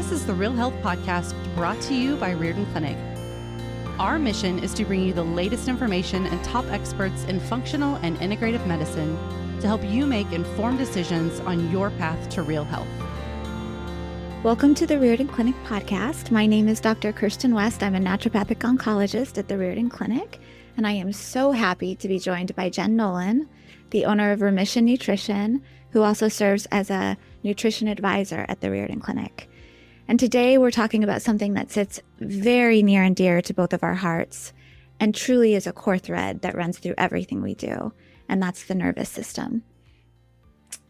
This is the Real Health Podcast brought to you by Riordan Clinic. Our mission is to bring you the latest information and top experts in functional and integrative medicine to help you make informed decisions on your path to real health. Welcome to the Riordan Clinic podcast. My name is Dr. Kirsten West. I'm a naturopathic oncologist at the Riordan Clinic, and I am so happy to be joined by Jen Nolan, the owner of Remission Nutrition, who also serves as a nutrition advisor at the Riordan Clinic. And today we're talking about something that sits very near and dear to both of our hearts and truly is a core thread that runs through everything we do, and that's the nervous system.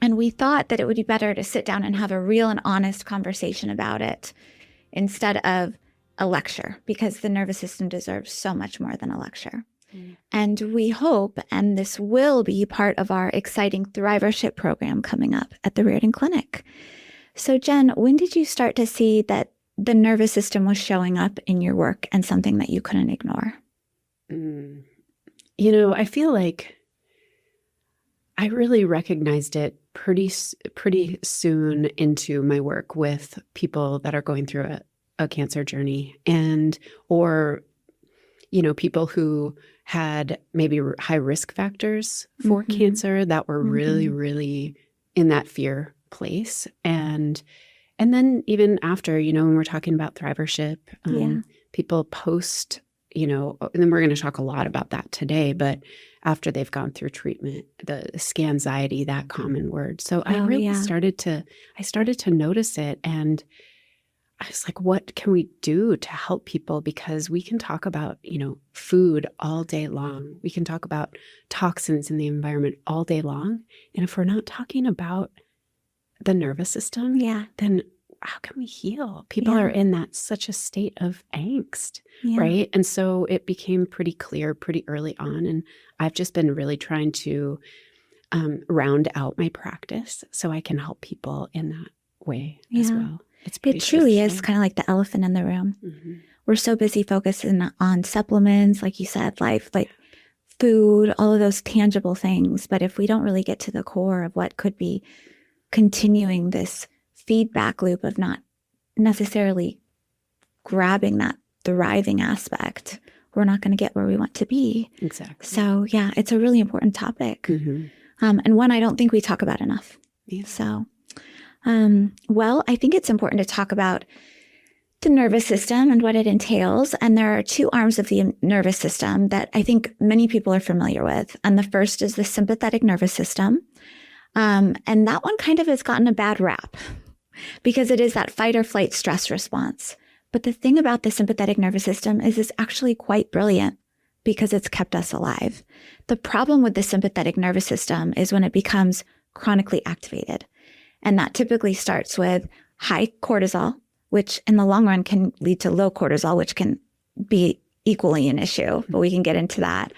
And we thought that it would be better to sit down and have a real and honest conversation about it instead of a lecture, because the nervous system deserves so much more than a lecture. And we hope, and this will be part of our exciting Thrivership program coming up at the Riordan Clinic. So Jen, when did you start to see that the nervous system was showing up in your work and something that you couldn't ignore? I feel like I really recognized it pretty soon into my work with people that are going through a cancer journey or people who had maybe high risk factors for cancer that were really, really in that fear place. And then even after, when we're talking about Thrivership, people post, and then we're going to talk a lot about that today, but after they've gone through treatment, the scanxiety, that common word. So I really started to notice it, and I was like, what can we do to help people? Because we can talk about, food all day long. We can talk about toxins in the environment all day long. And if we're not talking about the nervous system, then how can we heal? People are in such a state of angst, right? And so it became pretty clear pretty early on. And I've just been really trying to round out my practice so I can help people in that way as well. It truly is kind of like the elephant in the room. We're so busy focusing on supplements, like you said, like food, all of those tangible things. But if we don't really get to the core of what could be continuing this feedback loop of not necessarily grabbing that thriving aspect, we're not going to get where we want to be. Exactly. So it's a really important topic. And one I don't think we talk about enough. So, I think it's important to talk about the nervous system and what it entails. And there are two arms of the nervous system that I think many people are familiar with. And the first is the sympathetic nervous system. And that one kind of has gotten a bad rap because it is that fight or flight stress response. But the thing about the sympathetic nervous system is it's actually quite brilliant because it's kept us alive. The problem with the sympathetic nervous system is when it becomes chronically activated. And that typically starts with high cortisol, which in the long run can lead to low cortisol, which can be equally an issue, but we can get into that.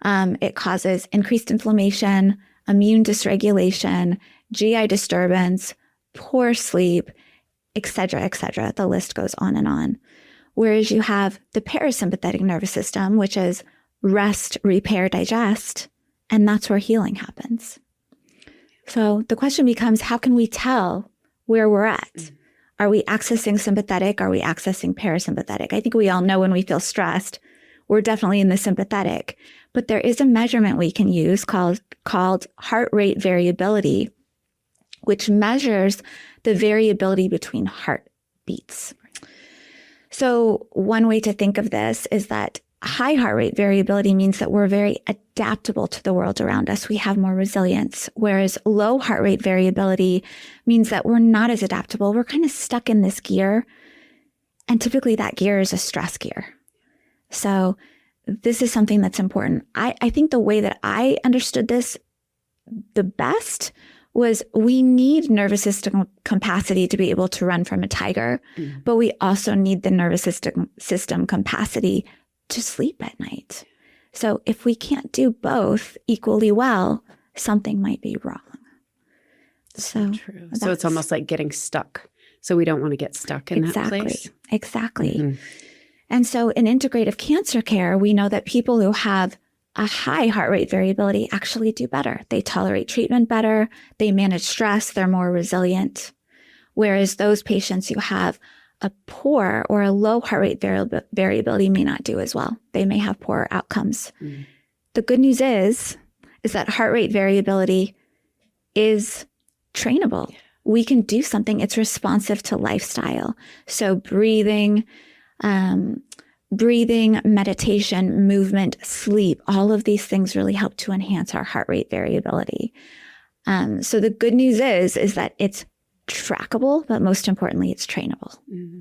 It causes increased inflammation, immune dysregulation, GI disturbance, poor sleep, et cetera, et cetera. The list goes on and on. Whereas you have the parasympathetic nervous system, which is rest, repair, digest, and that's where healing happens. So the question becomes, how can we tell where we're at? Are we accessing sympathetic? Are we accessing parasympathetic? I think we all know when we feel stressed, we're definitely in the sympathetic. But there is a measurement we can use called heart rate variability, which measures the variability between heartbeats. So one way to think of this is that high heart rate variability means that we're very adaptable to the world around us. We have more resilience, whereas low heart rate variability means that we're not as adaptable. We're kind of stuck in this gear, and typically that gear is a stress gear. So this is something that's important. I think the way that I understood this the best was we need nervous system capacity to be able to run from a tiger, but we also need the nervous system capacity to sleep at night. So if we can't do both equally well, something might be wrong. So true. So it's almost like getting stuck. So we don't want to get stuck in that place. Exactly. And so in integrative cancer care, we know that people who have a high heart rate variability actually do better. They tolerate treatment better. They manage stress. They're more resilient. Whereas those patients who have a poor or a low heart rate variability may not do as well. They may have poor outcomes. Mm. The good news is that heart rate variability is trainable. Yeah. We can do something. It's responsive to lifestyle. So breathing, meditation, movement, sleep, all of these things really help to enhance our heart rate variability. So the good news is that it's trackable, but most importantly, it's trainable. Mm-hmm.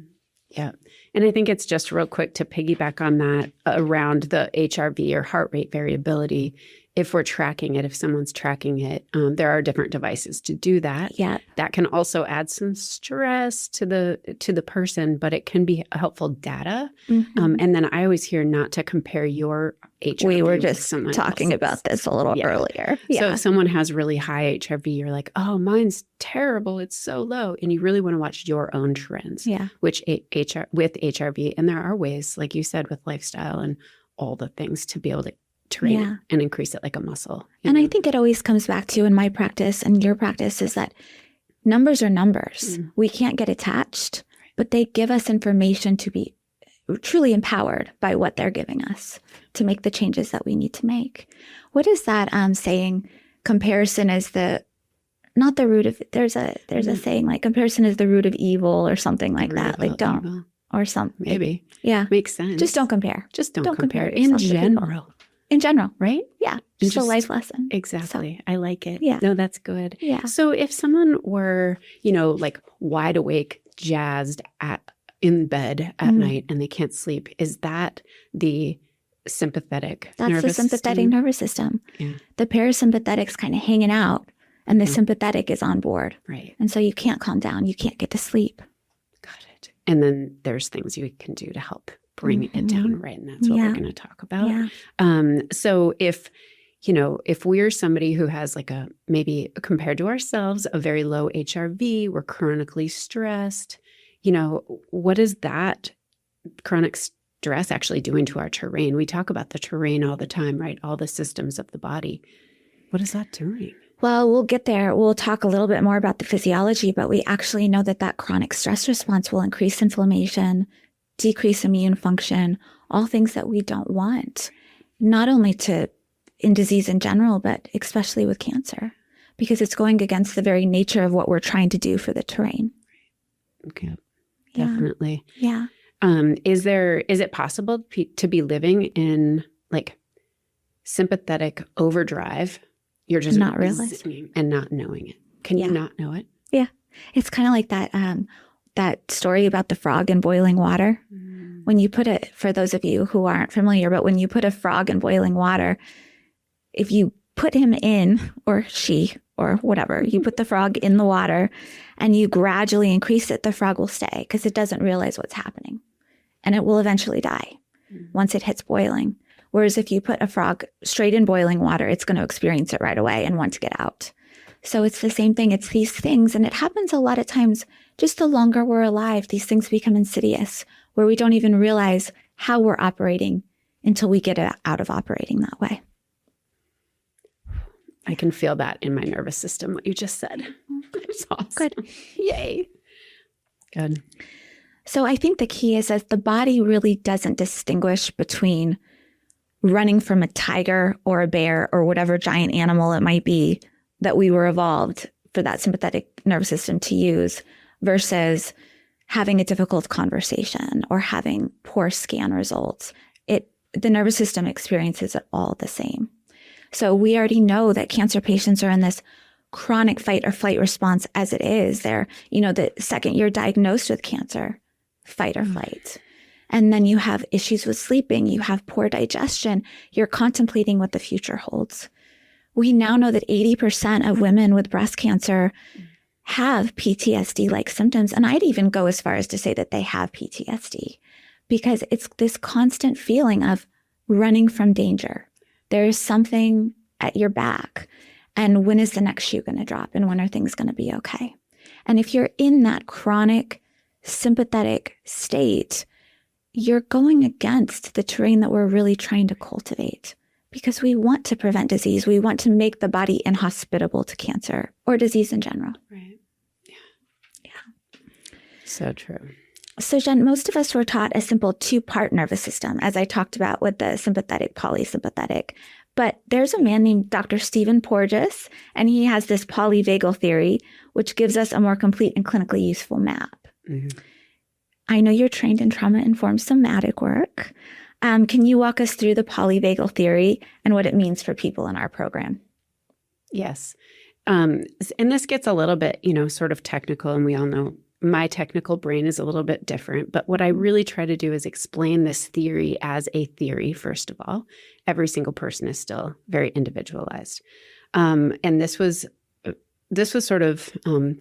Yeah. And I think it's just real quick to piggyback on that around the HRV or heart rate variability. If we're tracking it, if someone's tracking it, there are different devices to do that. Yeah. That can also add some stress to the person, but it can be helpful data. Mm-hmm. And then I always hear not to compare your HRV. We were just talking about this a little earlier. Yeah. So if someone has really high HRV, you're like, oh, mine's terrible. It's so low. And you really want to watch your own trends, which with HRV. And there are ways, like you said, with lifestyle and all the things to be able to train it and increase it like a muscle. And I think it always comes back to, in my practice and your practice, is that numbers are numbers. Mm. We can't get attached, but they give us information to be truly empowered by what they're giving us to make the changes that we need to make. What is that saying? Comparison is not the root of, there's a saying like comparison is the root of evil or something like that. Like don't, evil. Or something. Maybe. Yeah. Makes sense. Just don't compare. Just don't compare. In general. In general, right? Yeah. Just a life lesson. Exactly. So, I like it. Yeah. No, that's good. Yeah. So if someone were, like wide awake, jazzed in bed at night and they can't sleep, is that the sympathetic nervous system? That's the sympathetic nervous system. Yeah. The parasympathetic's kind of hanging out and the sympathetic is on board. Right. And so you can't calm down. You can't get to sleep. Got it. And then there's things you can do to help bring it down, right? And that's what we're going to talk about. Yeah. So if we're somebody who has maybe compared to ourselves, a very low HRV, we're chronically stressed, what is that chronic stress actually doing to our terrain? We talk about the terrain all the time, right? All the systems of the body. What is that doing? Well, we'll get there. We'll talk a little bit more about the physiology, but we actually know that chronic stress response will increase inflammation, decrease immune function, all things that we don't want, not only in disease in general, but especially with cancer, because it's going against the very nature of what we're trying to do for the terrain. Okay. Definitely. Yeah. Is it possible to be living in sympathetic overdrive? You're just not realizing and not knowing it. Can you not know it? Yeah. It's kind of like that story about the frog in boiling water. Mm. When you put it, for those of you who aren't familiar, but when you put a frog in boiling water, if you put him in, or she, or whatever, you put the frog in the water and you gradually increase it, the frog will stay because it doesn't realize what's happening. And it will eventually die once it hits boiling. Whereas if you put a frog straight in boiling water, it's going to experience it right away and want to get out. So it's the same thing. It's these things. And it happens a lot of times, just the longer we're alive, these things become insidious where we don't even realize how we're operating until we get out of operating that way. I can feel that in my nervous system, what you just said. It's awesome. Good. Yay. Good. So I think the key is that the body really doesn't distinguish between running from a tiger or a bear or whatever giant animal it might be that we were evolved for that sympathetic nervous system to use versus having a difficult conversation or having poor scan results. The nervous system experiences it all the same. So we already know that cancer patients are in this chronic fight or flight response as it is. They're, the second you're diagnosed with cancer, fight or flight. And then you have issues with sleeping, you have poor digestion, you're contemplating what the future holds. We now know that 80% of women with breast cancer have PTSD-like symptoms. And I'd even go as far as to say that they have PTSD because it's this constant feeling of running from danger. There is something at your back. And when is the next shoe going to drop? And when are things going to be okay? And if you're in that chronic sympathetic state, you're going against the terrain that we're really trying to cultivate because we want to prevent disease. We want to make the body inhospitable to cancer or disease in general. Right. Yeah. So true. So Jen, most of us were taught a simple 2-part nervous system, as I talked about with the sympathetic, polysympathetic. But there's a man named Dr. Stephen Porges, and he has this polyvagal theory, which gives us a more complete and clinically useful map. Mm-hmm. I know you're trained in trauma-informed somatic work. Can you walk us through the polyvagal theory and what it means for people in our program? Yes. And this gets a little bit, sort of technical, and we all know my technical brain is a little bit different. But what I really try to do is explain this theory as a theory, first of all. Every single person is still very individualized. And this was sort of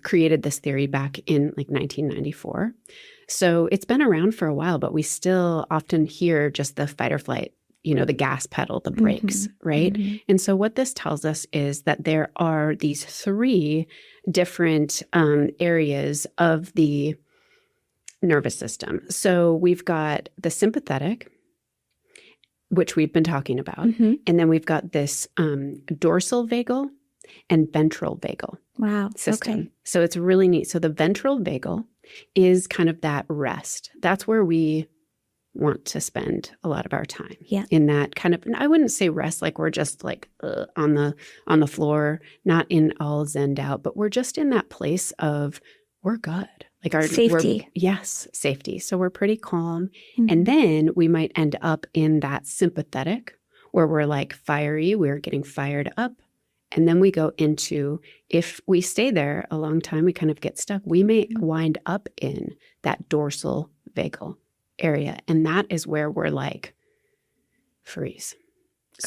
created this theory back in like 1994. So it's been around for a while, but we still often hear just the fight or flight, the gas pedal, the brakes, right? Mm-hmm. And so what this tells us is that there are these 3 different areas of the nervous system. So we've got the sympathetic, which we've been talking about. Mm-hmm. And then we've got this dorsal vagal and ventral vagal system. Okay. So it's really neat. So the ventral vagal is kind of that rest. That's where we want to spend a lot of our time. Yeah. In that kind of, I wouldn't say rest like we're just like on the floor, not in all zenned out, but we're just in that place of we're good. Like our safety. Safety. So we're pretty calm. Mm-hmm. And then we might end up in that sympathetic where we're like fiery, we're getting fired up. And then we go into, if we stay there a long time, we kind of get stuck. We may wind up in that dorsal vagal area. And that is where we're like, freeze.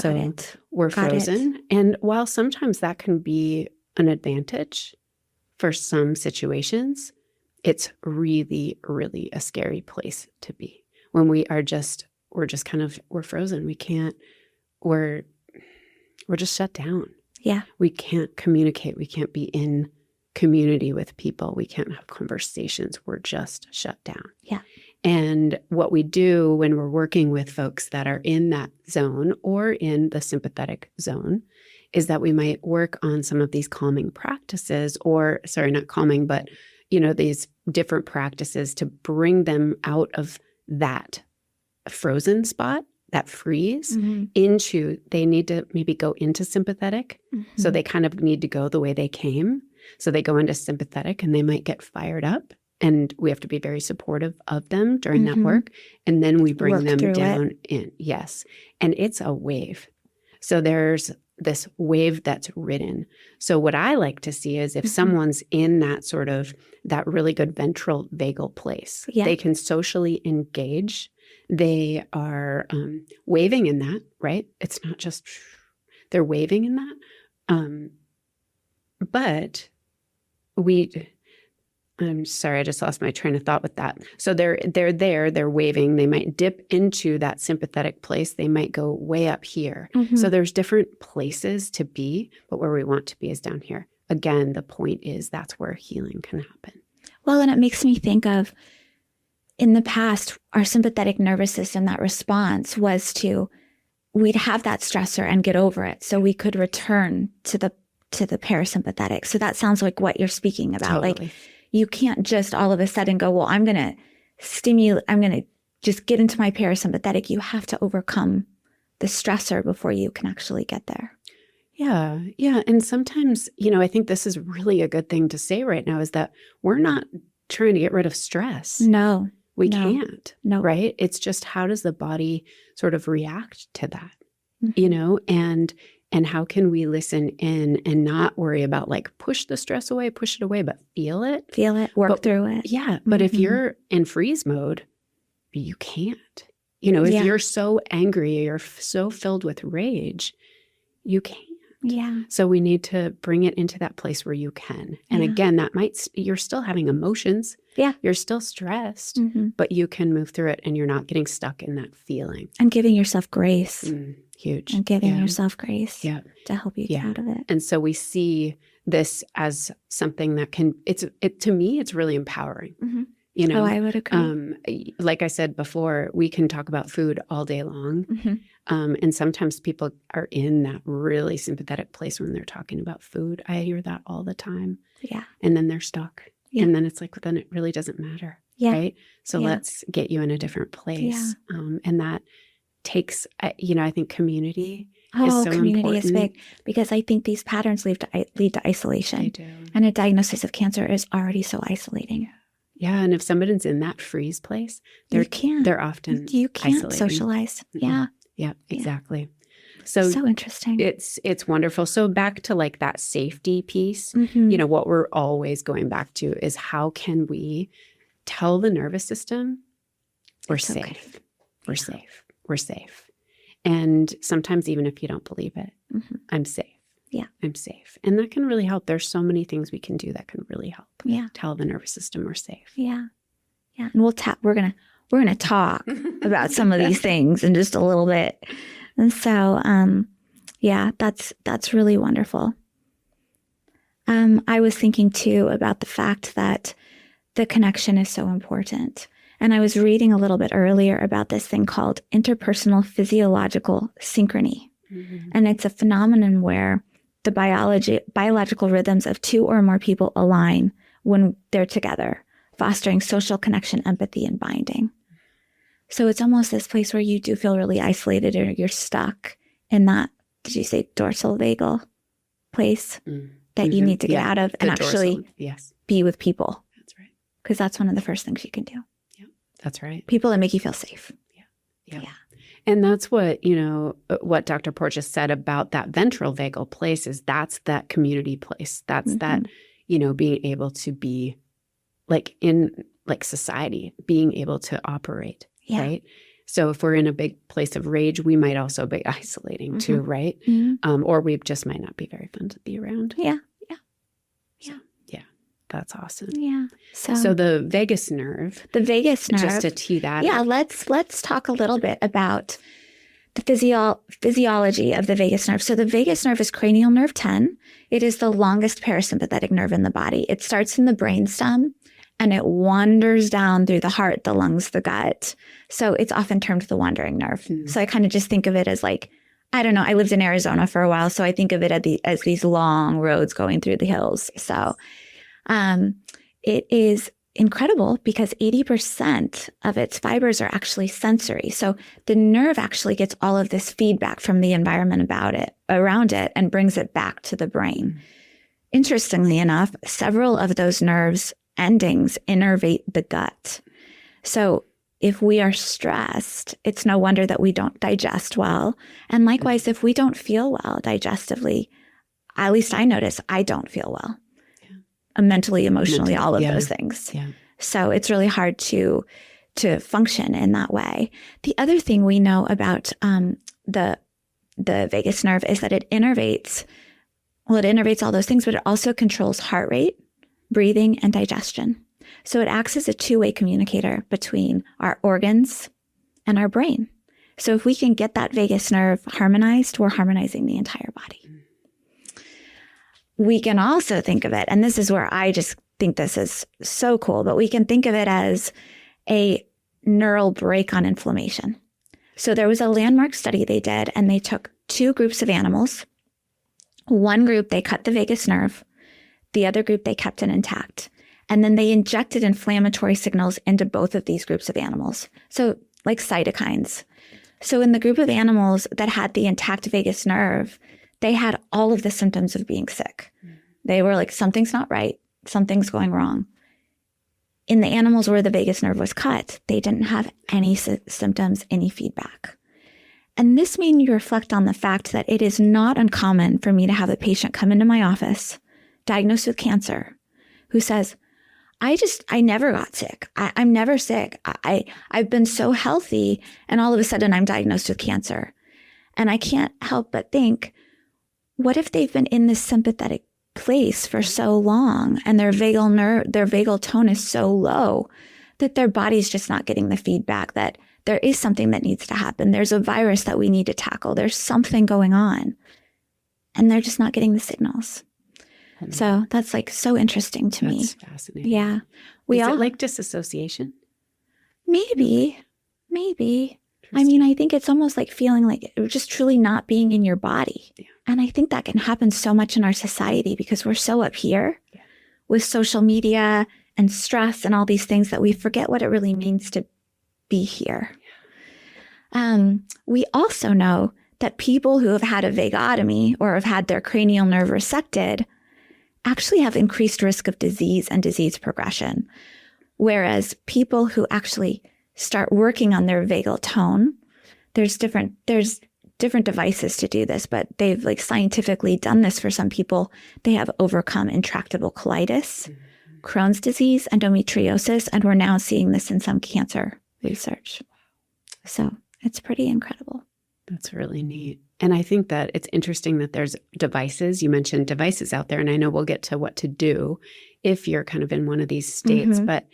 We're frozen. And while sometimes that can be an advantage for some situations, it's really, really a scary place to be. When we're just frozen. We're just shut down. Yeah. We can't communicate. We can't be in community with people. We can't have conversations. We're just shut down. Yeah. And what we do when we're working with folks that are in that zone or in the sympathetic zone is that we might work on some of these calming practices not calming, but, these different practices to bring them out of that frozen spot, that freeze, into, they need to maybe go into sympathetic. Mm-hmm. So they kind of need to go the way they came. So they go into sympathetic and they might get fired up. And we have to be very supportive of them during that work. And then we bring them down in. Yes. And it's a wave. So there's this wave that's ridden. So what I like to see is if someone's in that sort of, that really good ventral vagal place, they can socially engage. They are waving in that, right? It's not just, they're waving in that. But I'm sorry, I just lost my train of thought with that. So they're there, they're waving. They might dip into that sympathetic place. They might go way up here. Mm-hmm. So there's different places to be, but where we want to be is down here. Again, the point is that's where healing can happen. Well, and it makes me think of, in the past, our sympathetic nervous system, that response was we'd have that stressor and get over it. So we could return to the parasympathetic. So that sounds like what you're speaking about. Totally. Like, you can't just all of a sudden go, well, I'm going to just get into my parasympathetic. You have to overcome the stressor before you can actually get there. Yeah. Yeah. And sometimes, I think this is really a good thing to say right now is that we're not trying to get rid of stress. No. We can't. No. Right? It's just, how does the body sort of react to that? Mm-hmm. And how can we listen in and not worry about like push the stress away, push it away, but feel it, work through it. Yeah. But if you're in freeze mode, you can't, if you're so angry, you're so filled with rage, you can't. Yeah. So we need to bring it into that place where you can. And again, you're still having emotions. Yeah. You're still stressed, but you can move through it and you're not getting stuck in that feeling. And giving yourself grace. Huge. And giving yourself grace to help you get out of it. And so we see this as something that to me, it's really empowering. Mm-hmm. Oh, I would agree. Like I said before, we can talk about food all day long. Mm-hmm. And sometimes people are in that really sympathetic place when they're talking about food. I hear that all the time. Yeah. And then they're stuck. Yeah. And then it's like, then it really doesn't matter. Yeah. Right. So Yeah. let's get you in a different place. Yeah. And that takes, I think community is Oh, so community important. is big, because I think these patterns lead to isolation. They do. And a diagnosis of cancer is already so isolating. Yeah. And if somebody's in that freeze place, You can't. they're often You can't isolating. socialize. Yeah. Yeah, Yeah. exactly. So interesting. it's wonderful. So back to like that safety piece, Mhm. what we're always going back to is how can we tell the nervous system we're It's okay. safe. We're safe. We're safe. And sometimes even if you don't believe it, Mhm. I'm safe. Yeah. I'm safe. And that can really help. There's so many things we can do that can really help. Yeah. Tell the nervous system we're safe. Yeah. Yeah. And we're gonna talk about some of these things in just a little bit. And so that's really wonderful. I was thinking too about the fact that the connection is so important. And I was reading a little bit earlier about this thing called interpersonal physiological synchrony. Mm-hmm. And it's a phenomenon where the biological rhythms of two or more people align when they're together, fostering social connection, empathy, and binding. So it's almost this place where you do feel really isolated, or you're stuck in that, did you say dorsal vagal place that you need to get out of and actually be with people? That's right. Because that's one of the first things you can do. Yeah, that's right. People that make you feel safe. Yeah. And that's what, what Dr. Porges said about that ventral vagal place is that's that community place. That's that, being able to be like in like society, being able to operate, right? So if we're in a big place of rage, we might also be isolating too, right? Mm-hmm. Or we just might not be very fun to be around. Yeah. That's awesome. Yeah. So the vagus nerve. Just to tee that. Yeah. Let's talk a little bit about the physiology of the vagus nerve. So the vagus nerve is cranial nerve 10. It is the longest parasympathetic nerve in the body. It starts in the brainstem and it wanders down through the heart, the lungs, the gut. So it's often termed the wandering nerve. So I kind of just think of it as like, I don't know, I lived in Arizona for a while, so I think of it as these long roads going through the hills. So it is incredible because 80% of its fibers are actually sensory. So the nerve actually gets all of this feedback from the environment around it, and brings it back to the brain. Interestingly enough, several of those nerves endings innervate the gut. So if we are stressed, it's no wonder that we don't digest well. And likewise, if we don't feel well digestively, at least I notice I don't feel well. Mentally, emotionally, all of those things. Yeah. So it's really hard to function in that way. The other thing we know about the vagus nerve is that it innervates all those things, but it also controls heart rate, breathing, and digestion. So it acts as a two-way communicator between our organs and our brain. So if we can get that vagus nerve harmonized, we're harmonizing the entire body. We can also think of it, and this is where I just think this is so cool, but we can think of it as a neural brake on inflammation. So there was a landmark study they did, and they took two groups of animals. One group, they cut the vagus nerve. The other group, they kept it intact. And then they injected inflammatory signals into both of these groups of animals. So like cytokines. So in the group of animals that had the intact vagus nerve, they had all of the symptoms of being sick. They were like, something's not right. Something's going wrong. In the animals where the vagus nerve was cut, they didn't have any symptoms, any feedback. And this made me reflect on the fact that it is not uncommon for me to have a patient come into my office, diagnosed with cancer, who says, I never got sick. I'm never sick. I've been so healthy, and all of a sudden I'm diagnosed with cancer. And I can't help but think, what if they've been in this sympathetic place for so long and their vagal tone is so low that their body's just not getting the feedback that there is something that needs to happen. There's a virus that we need to tackle. There's something going on, and they're just not getting the signals. So that's like so interesting to me. That's fascinating. Yeah. Is it like disassociation? Maybe. I mean, I think it's almost like feeling like just truly not being in your body. Yeah. And I think that can happen so much in our society because we're so up here with social media and stress and all these things that we forget what it really means to be here. We also know that people who have had a vagotomy or have had their cranial nerve resected actually have increased risk of disease and disease progression. Whereas people who actually start working on their vagal tone, there's different devices to do this, but they've like scientifically done this for some people. They have overcome intractable colitis, Crohn's disease, endometriosis, and we're now seeing this in some cancer research. So it's pretty incredible. That's really neat. And I think that it's interesting that there's devices. You mentioned devices out there, and I know we'll get to what to do if you're kind of in one of these states. But,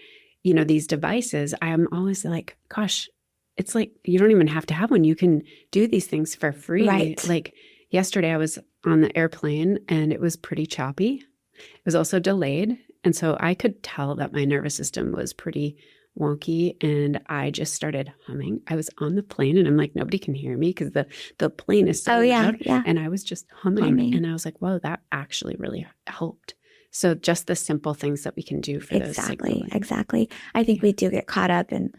you know, these devices, I'm always like, gosh, it's like you don't even have to have one. You can do these things for free. Right. Like yesterday I was on the airplane and it was pretty choppy. It was also delayed. And so I could tell that my nervous system was pretty wonky, and I just started humming. I was on the plane and I'm like, nobody can hear me because the plane is so loud. Yeah. And I was just humming. And I was like, whoa, that actually really helped. So just the simple things that we can do for those signaling. Exactly. I think we do get caught up in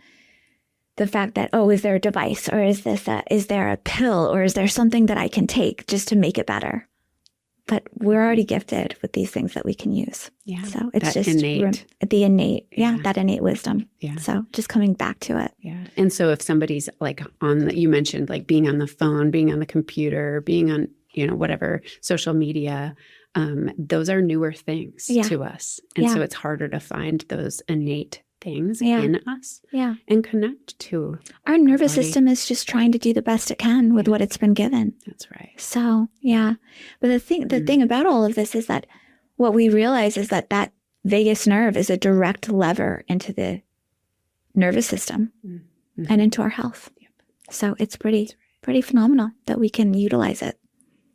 the fact that, oh, is there a device, or is there a pill, or is there something that I can take just to make it better? But we're already gifted with these things that we can use. Yeah. So it's just the innate, that innate wisdom. Yeah. So just coming back to it. Yeah. And so if somebody's like you mentioned like being on the phone, being on the computer, being on, you know, whatever social media, those are newer things to us. And so it's harder to find those innate things in us and connect to our nervous system is just trying to do the best it can with what it's been given. That's right. So but the thing about all of this is that what we realize is that vagus nerve is a direct lever into the nervous system and into our health. So it's pretty phenomenal that we can utilize it.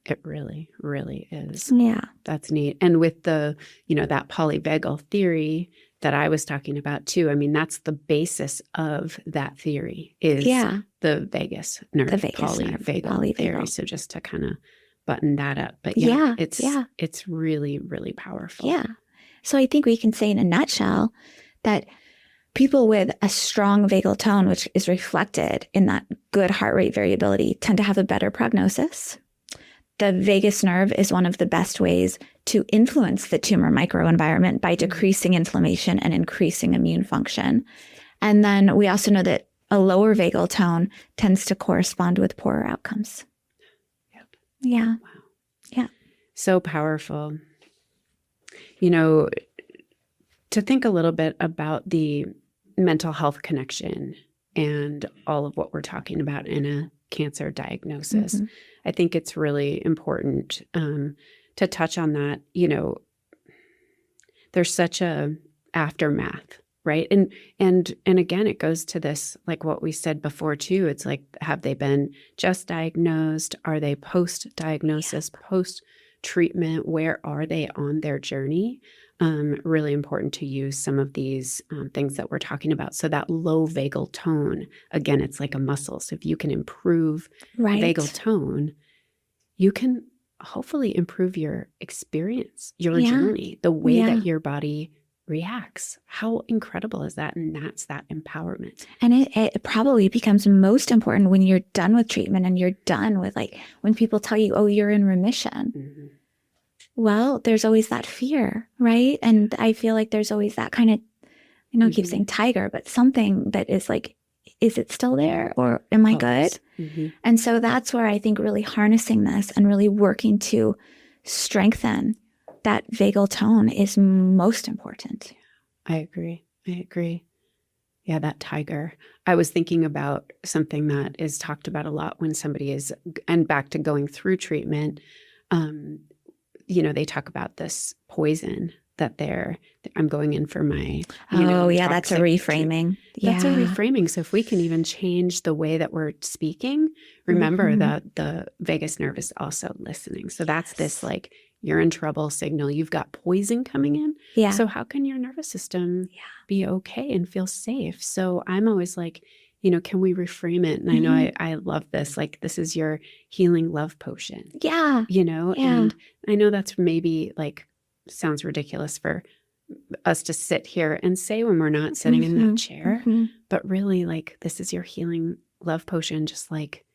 It really, really is. Yeah. That's neat. And with the, you know, that polyvagal theory that I was talking about too, I mean, that's the basis of that theory is the vagus nerve, polyvagal theory. So just to kind of button that up. But it's really, really powerful. Yeah. So I think we can say in a nutshell that people with a strong vagal tone, which is reflected in that good heart rate variability, tend to have a better prognosis. The vagus nerve is one of the best ways to influence the tumor microenvironment by decreasing inflammation and increasing immune function. And then we also know that a lower vagal tone tends to correspond with poorer outcomes. Yep. Yeah. Wow. Yeah. So powerful. You know, to think a little bit about the mental health connection and all of what we're talking about in a cancer diagnosis. I think it's really important to touch on that. You know, there's such a aftermath, right? And again, it goes to this, like what we said before too. It's like, have they been just diagnosed? Are they post-diagnosis, post-treatment? Where are they on their journey? Really important to use some of these things that we're talking about. So that low vagal tone, again, it's like a muscle. So if you can improve vagal tone, you can hopefully improve your experience, your journey, the way that your body reacts. How incredible is that? And that's that empowerment. And it probably becomes most important when you're done with treatment and you're done with, like, when people tell you, oh, you're in remission. Well, there's always that fear, right? And I feel like there's always that kind of, you know, keep saying tiger, but something that is like, is it still there, or am I good? And so that's where I think really harnessing this and really working to strengthen that vagal tone is most important. I agree. Yeah, that tiger. I was thinking about something that is talked about a lot when somebody is, and back to going through treatment, you know, they talk about this poison that I'm going in for my, that's a reframing. That's a reframing. So if we can even change the way that we're speaking, remember that the vagus nerve is also listening. So that's this, like, you're in trouble signal. You've got poison coming in. Yeah. So how can your nervous system be okay and feel safe? So I'm always like, you know, can we reframe it? And I know I love this. Like, this is your healing love potion. Yeah. You know, and I know that's maybe like sounds ridiculous for us to sit here and say when we're not sitting in that chair, but really like, this is your healing love potion, just like,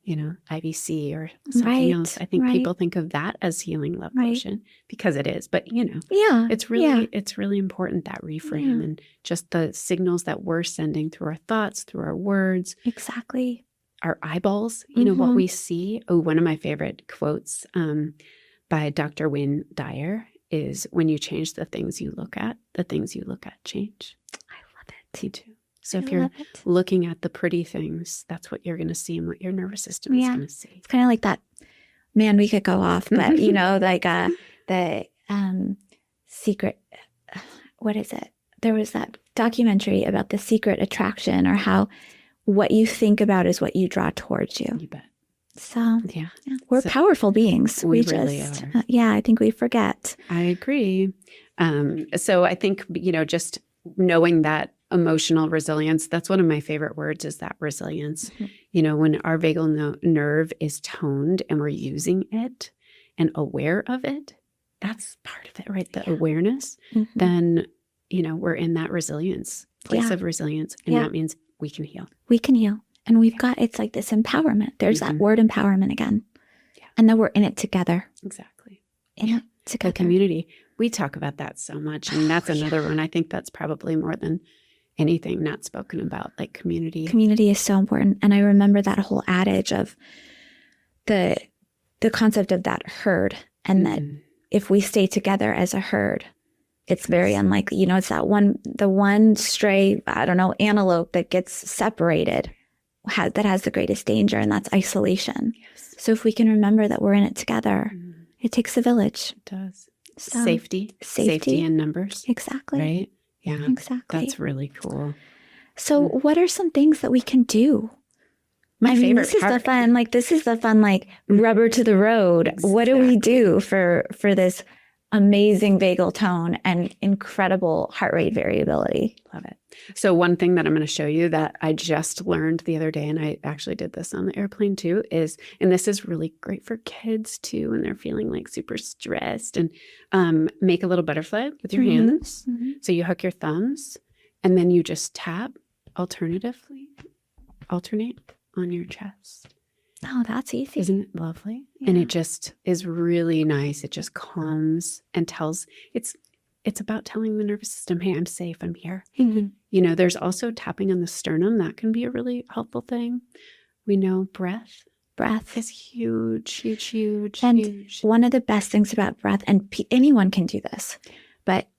IVC or something else. I think people think of that as healing love potion because it is, but it's really important, that reframe and just the signals that we're sending through our thoughts, through our words. Exactly. Our eyeballs, what we see. Oh, one of my favorite quotes by Dr. Wayne Dyer is, when you change the things you look at, the things you look at change. I love it. Me too. So if you're looking at the pretty things, that's what you're going to see and what your nervous system is going to see. It's kind of like that, man, we could go off, but like the secret, what is it? There was that documentary about the secret attraction, or how what you think about is what you draw towards you. You bet. So we're powerful beings. We really are. I think we forget. I agree. So I think, just knowing that emotional resilience, that's one of my favorite words, is that resilience. When our vagal nerve is toned and we're using it and aware of it, that's part of it, right? The awareness, then, we're in that resilience, place of resilience. And that means we can heal. We can heal. And we've got, it's like this empowerment. There's that word empowerment again. Yeah. And then we're in it together. Exactly. In it together. The community. We talk about that so much. And that's another one. I think that's probably more than anything not spoken about, like community. Community is so important. And I remember that whole adage of the concept of that herd, and that if we stay together as a herd, it's very unlikely. It's the one stray, antelope that gets separated that has the greatest danger, and that's isolation. Yes. So if we can remember that we're in it together, it takes a village. It does. So, safety in numbers. Exactly. Right? Yeah. Exactly. That's really cool. So what are some things that we can do? My favorite this part. Is the fun, this is the fun, rubber to the road. Exactly. What do we do for this amazing vagal tone and incredible heart rate variability? Love it. So one thing that I'm going to show you that I just learned the other day, and I actually did this on the airplane too, is, and this is really great for kids too, when they're feeling like super stressed, and make a little butterfly with your hands. So you hook your thumbs and then you just tap alternate on your chest. Oh, that's easy. Isn't it lovely? Yeah. And it just is really nice. It just calms and tells, it's about telling the nervous system, hey, I'm safe, I'm here. There's also tapping on the sternum. That can be a really helpful thing. We know breath is huge. And one of the best things about breath, and anyone can do this, but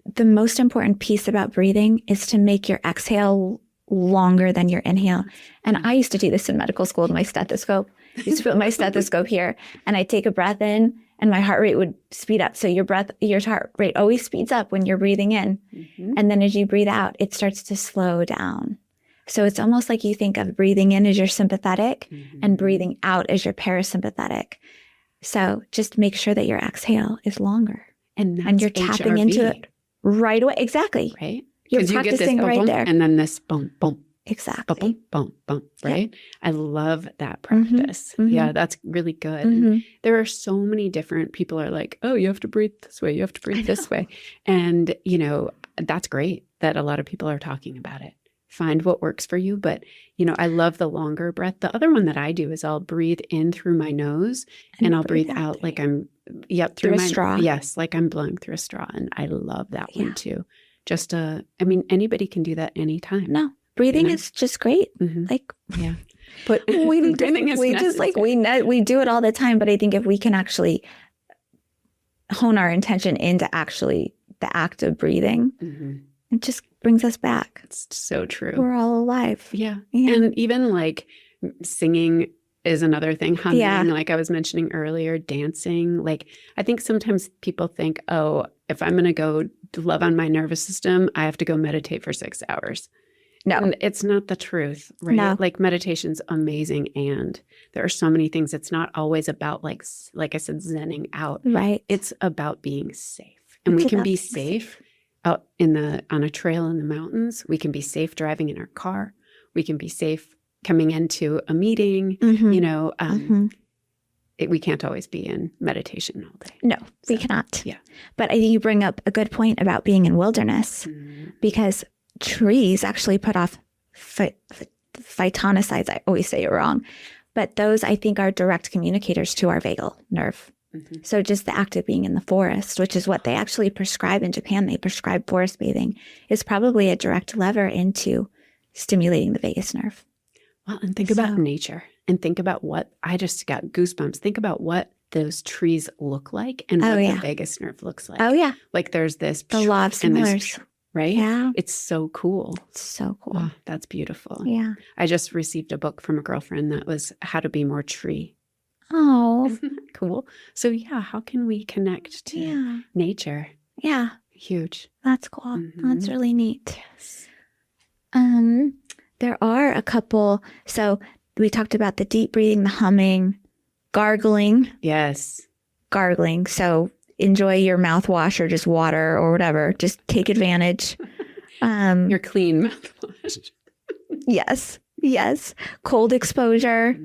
the most important piece about breathing is to make your exhale longer than your inhale. And I used to do this in medical school with my stethoscope. I used to put my stethoscope here, and I'd take a breath in, and my heart rate would speed up. So your heart rate always speeds up when you're breathing in. And then as you breathe out, it starts to slow down. So it's almost like you think of breathing in as your sympathetic and breathing out as your parasympathetic. So just make sure that your exhale is longer. And you're tapping into it right away. Exactly. Right. You're practicing this, right there. And then this boom, boom. Exactly. Boom, boom, boom, right? Yeah. I love that practice. Yeah, that's really good. And there are so many different people are like, oh, you have to breathe this way. You have to breathe this way. And, that's great that a lot of people are talking about it. Find what works for you. But, I love the longer breath. The other one that I do is I'll breathe in through my nose and I'll breathe out like I'm, through my straw. Yes, like I'm blowing through a straw. And I love that one too. Just, anybody can do that anytime. No. Breathing is just great. But we do it all the time. But I think if we can actually hone our intention into actually the act of breathing, it just brings us back. It's so true. We're all alive. Yeah. And even like singing is another thing. Humming, like I was mentioning earlier, dancing. Like I think sometimes people think, oh, if I'm going to go love on my nervous system, I have to go meditate for 6 hours. No, and it's not the truth, right? No. Like meditation's amazing, and there are so many things. It's not always about like I said, zenning out. Right. It's about being safe, and we can be safe out on a trail in the mountains. We can be safe driving in our car. We can be safe coming into a meeting. we can't always be in meditation all day. No, we cannot. Yeah. But I think you bring up a good point about being in wilderness because trees actually put off phytonicides. I always say it wrong. But those, I think, are direct communicators to our vagal nerve. So just the act of being in the forest, which is what they actually prescribe in Japan, they prescribe forest bathing, is probably a direct lever into stimulating the vagus nerve. Well, and think about nature and think about what, I just got goosebumps. Think about what those trees look like and what the vagus nerve looks like. Oh, yeah. Like there's this. The law of similars. Right? Yeah. It's so cool. It's so cool. Oh, that's beautiful. Yeah. I just received a book from a girlfriend that was How to Be More Tree. Oh. Isn't that cool? So yeah, how can we connect to nature? Yeah. Huge. That's cool. That's really neat. Yes. There are a couple. So we talked about the deep breathing, the humming, gargling. Yes. Gargling. So enjoy your mouthwash or just water or whatever. Just take advantage. Your clean mouthwash. Yes. Yes. Cold exposure.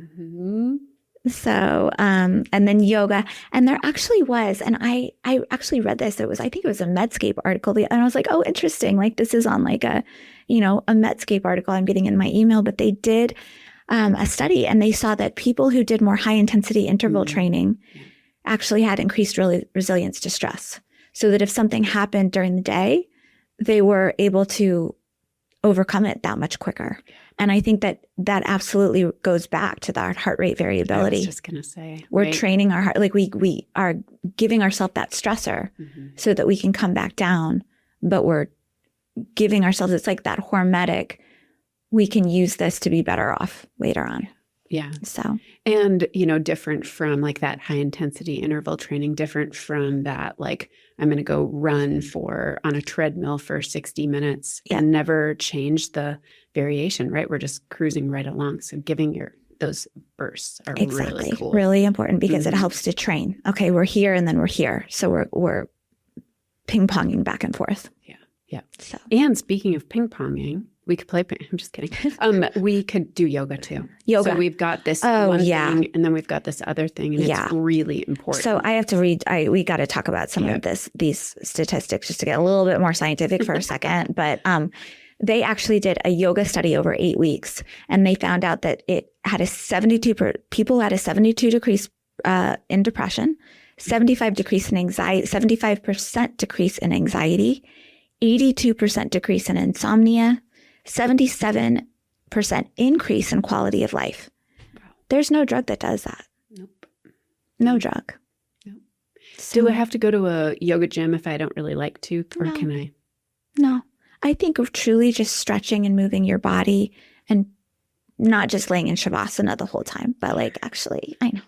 So, and then yoga. And there actually was, and I actually read this. I think it was a Medscape article. And I was like, oh, interesting. Like this is on like a Medscape article I'm getting in my email, but they did a study and they saw that people who did more high intensity interval training actually had increased resilience to stress. So that if something happened during the day, they were able to overcome it that much quicker. And I think that absolutely goes back to that heart rate variability. I was just going to say. We're training our heart, like we are giving ourselves that stressor so that we can come back down, but we're giving ourselves, it's like that hormetic, we can use this to be better off later on. Yeah. So, and, different from like that high intensity interval training, different from that, like I'm going to go run on a treadmill for 60 minutes and never change the variation, right? We're just cruising right along. So giving those bursts are really cool. Really important because it helps to train. Okay. We're here and then we're here. So we're ping ponging back and forth. Yeah. Yeah. So. And speaking of ping ponging, we could play. I'm just kidding. We could do yoga too. Yoga. So we've got this one thing, and then we've got this other thing, and it's really important. So I have to read. We got to talk about some of these statistics just to get a little bit more scientific for a second. But they actually did a yoga study over 8 weeks, and they found out that it had people had a 72 decrease in depression, 75% decrease in anxiety, 75% decrease in anxiety, 82% decrease in insomnia. 77% increase in quality of life. Wow. There's no drug that does that. Nope. No drug. Nope. So, do I have to go to a yoga gym if I don't really like to, or can I? No. I think of truly just stretching and moving your body and not just laying in Shavasana the whole time, but like actually, I know,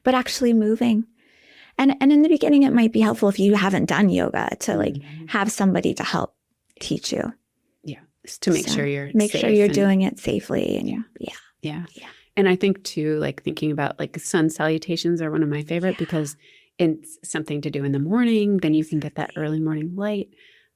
but actually moving. And in the beginning, it might be helpful if you haven't done yoga to like have somebody to help teach you. To make sure you're doing it safely and yeah. And I think too, like thinking about like sun salutations are one of my favorite because it's something to do in the morning. Then you can get that early morning light.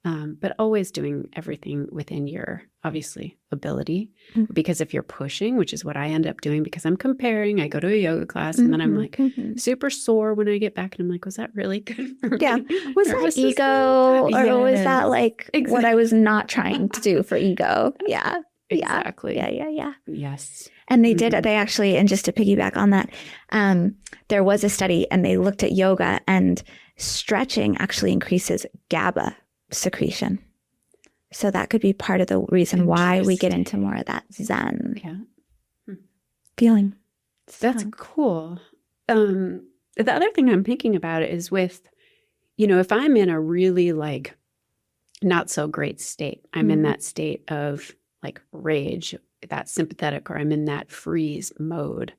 But always doing everything within your, obviously, ability. Because if you're pushing, which is what I end up doing because I'm comparing, I go to a yoga class and then I'm like super sore when I get back. And I'm like, was that really good for me? Yeah. Was that ego or was that like what I was not trying to do for ego? Yeah. Exactly. Yeah. Yes. And they did, they actually, and just to piggyback on that, there was a study and they looked at yoga and stretching actually increases GABA secretion. So that could be part of the reason why we get into more of that Zen feeling. That's cool. The other thing I'm thinking about is with, if I'm in a really like not so great state, I'm in that state of like rage, that sympathetic, or I'm in that freeze mode,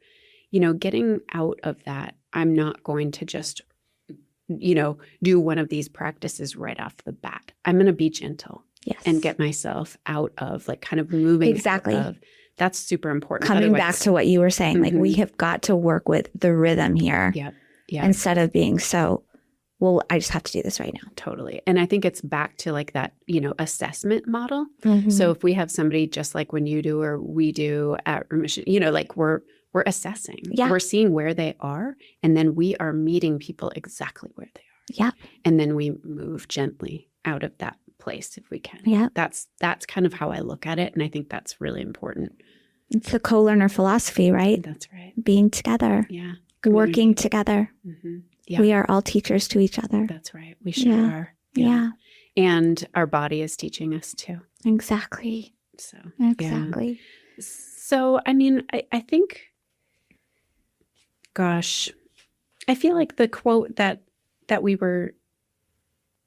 getting out of that, I'm not going to just do one of these practices right off the bat. I'm going to be gentle and get myself out of like kind of moving. Exactly. That's super important. Coming back to what you were saying, like we have got to work with the rhythm here instead of being so, well, I just have to do this right now. Totally. And I think it's back to like that, assessment model. So if we have somebody just like when you do or we do at Remission, like we're we're assessing. Yeah. We're seeing where they are, and then we are meeting people exactly where they are. Yeah. And then we move gently out of that place if we can. Yeah. That's kind of how I look at it, and I think that's really important. It's a co-learner philosophy, right? That's right. Being together. Yeah. Working together. Mm-hmm. Yeah. We are all teachers to each other. That's right. We sure are. Yeah. And our body is teaching us too. Exactly. So Exactly. Yeah. So I mean, I think, gosh, I feel like the quote that we were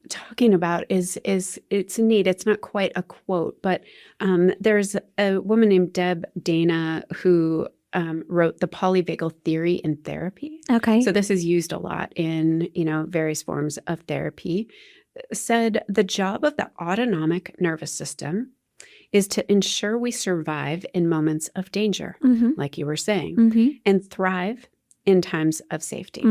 talking about is it's neat. It's not quite a quote, but there's a woman named Deb Dana who wrote The Polyvagal Theory in Therapy. Okay. So this is used a lot in, various forms of therapy. Said the job of the autonomic nervous system is to ensure we survive in moments of danger, like you were saying, and thrive in times of safety.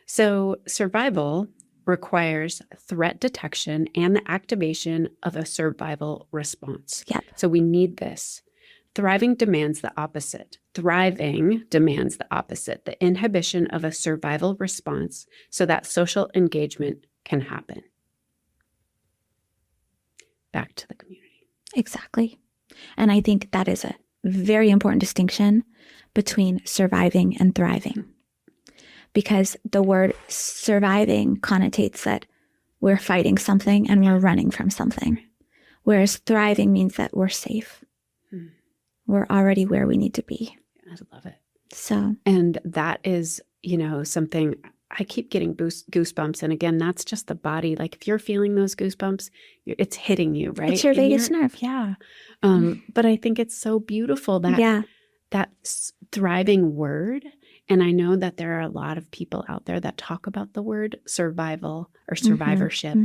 So survival requires threat detection and the activation of a survival response. Yep. So we need this. Thriving demands the opposite. Thriving demands the opposite, the inhibition of a survival response so that social engagement can happen. Back to the community. Exactly. And I think that is a very important distinction between surviving and thriving. Because the word surviving connotates that we're fighting something and we're running from something. Whereas thriving means that we're safe. We're already where we need to be. I love it. So, and that is, something I keep getting goosebumps. And again, that's just the body. Like if you're feeling those goosebumps, it's hitting you, right? It's your vagus nerve. Yeah. But I think it's so beautiful that that thriving word. And I know that there are a lot of people out there that talk about the word survival or survivorship.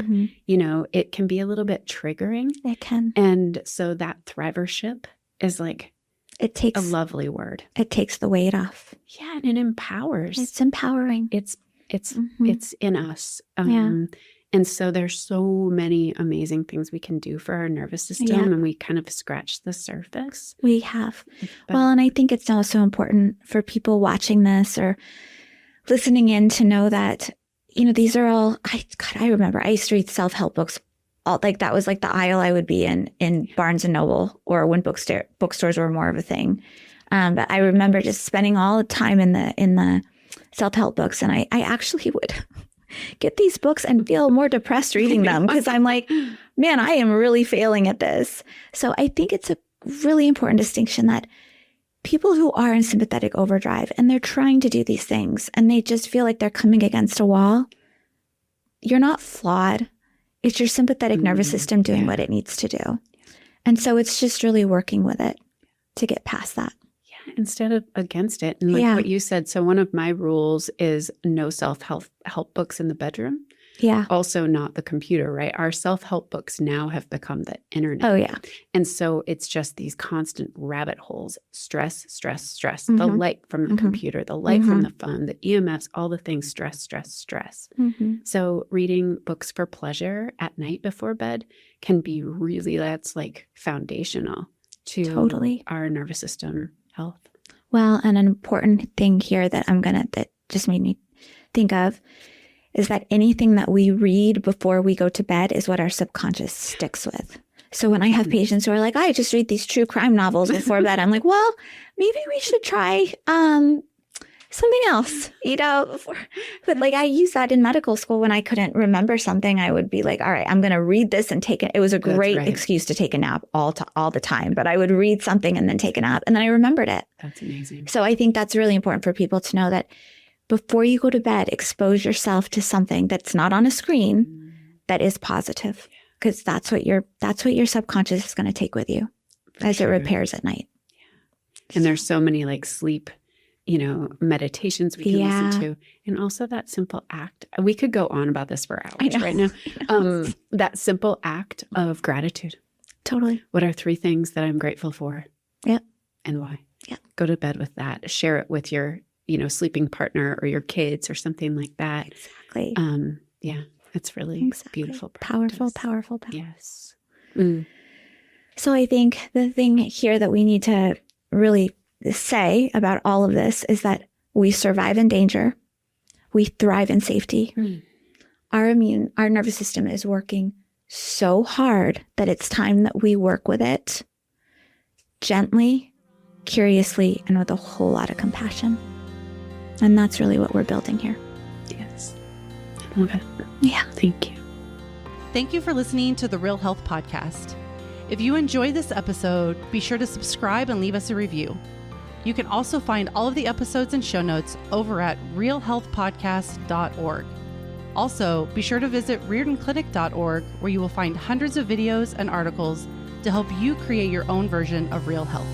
It can be a little bit triggering. It can. And so that thrivership is like it takes a lovely word. It takes the weight off. Yeah, and it empowers. It's empowering. It's in us. And so there's so many amazing things we can do for our nervous system, and we kind of scratch the surface. We have. Well, and I think it's also important for people watching this or listening in to know that, these are all, I remember I used to read self-help books. That was like the aisle I would be in Barnes and Noble, or when bookstores were more of a thing. But I remember just spending all the time in the self-help books, and I actually would get these books and feel more depressed reading them because I'm like, man, I am really failing at this. So I think it's a really important distinction that people who are in sympathetic overdrive and they're trying to do these things and they just feel like they're coming against a wall, you're not flawed. It's your sympathetic nervous system doing what it needs to do. And so it's just really working with it to get past that. Yeah, instead of against it. And like what you said, so one of my rules is no self-help books in the bedroom. Yeah. Also not the computer, right? Our self-help books now have become the internet. Oh, yeah. And so it's just these constant rabbit holes, stress. The light from the computer, the light from the phone, the EMFs, all the things, stress. So reading books for pleasure at night before bed can be really, that's like foundational to our nervous system health. Well, and an important thing here that that just made me think of is that anything that we read before we go to bed is what our subconscious sticks with. So when I have patients who are like, I just read these true crime novels before bed, I'm like, well, maybe we should try something else, before. But like I used that in medical school when I couldn't remember something. I would be like, all right, I'm going to read this and take it. It was a great excuse to take a nap all the time. But I would read something and then take a nap, and then I remembered it. That's amazing. So I think that's really important for people to know that before you go to bed, expose yourself to something that's not on a screen that is positive, because that's what your subconscious is going to take with you as it repairs at night. Yeah. And there's so many like sleep, meditations we can listen to, and also that simple act. We could go on about this for hours right now. That simple act of gratitude. Totally. What are 3 things that I'm grateful for? Yep. And why? Yep. Go to bed with that. Share it with your sleeping partner or your kids or something like that. Exactly. Yeah, it's really beautiful practice. Powerful. Yes. So I think the thing here that we need to really say about all of this is that we survive in danger. We thrive in safety. Our nervous system is working so hard that it's time that we work with it gently, curiously, and with a whole lot of compassion. And that's really what we're building here. Yes. I love it. Yeah. Thank you. Thank you for listening to the Real Health Podcast. If you enjoyed this episode, be sure to subscribe and leave us a review. You can also find all of the episodes and show notes over at realhealthpodcast.org. Also, be sure to visit riordanclinic.org, where you will find hundreds of videos and articles to help you create your own version of real health.